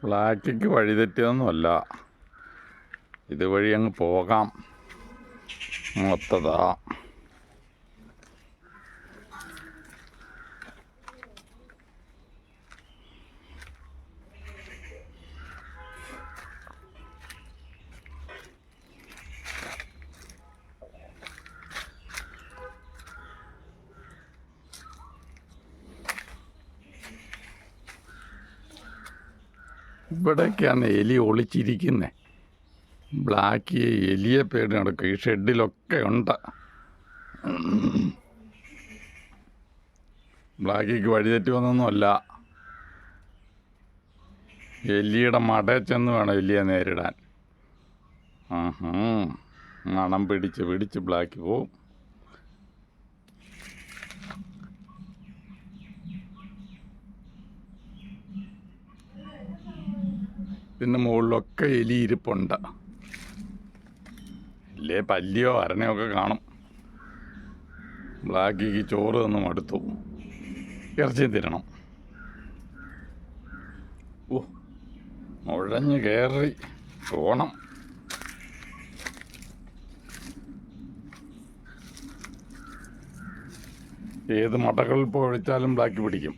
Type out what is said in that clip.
ബ്ലാക്കിക്ക് വഴിതെറ്റിയതൊന്നുമല്ല, ഇതുവഴി അങ്ങ് പോകാം. മൊത്തതാ ഇവിടേക്കാണ് എലി ഒളിച്ചിരിക്കുന്നത്. ബ്ലാക്ക് എലിയെ പേടി നടക്കും. ഈ ഷെഡിലൊക്കെ ഉണ്ട്. ബ്ലാക്കിക്ക് വഴിതെറ്റി വന്നൊന്നുമല്ല. എലിയുടെ മടയിൽ ചെന്ന് വേണം എലിയെ നേരിടാൻ. മണം പിടിച്ച് ബ്ലാക്ക് പോവും. പിന്നെ മുകളിലൊക്കെ എലി ഇരിപ്പുണ്ട്. ഇല്ലേ പല്ലിയോ അരണയോ ഒക്കെ കാണും. ബ്ലാക്കിക്ക് ചോറ് തന്ന് മടുത്തു. ഇറച്ചി തിരണം. മുഴഞ്ഞ് കയറി പോണം. ഏത് മടകളിൽ പോയി ഒഴിച്ചാലും ബ്ലാക്ക് പിടിക്കും.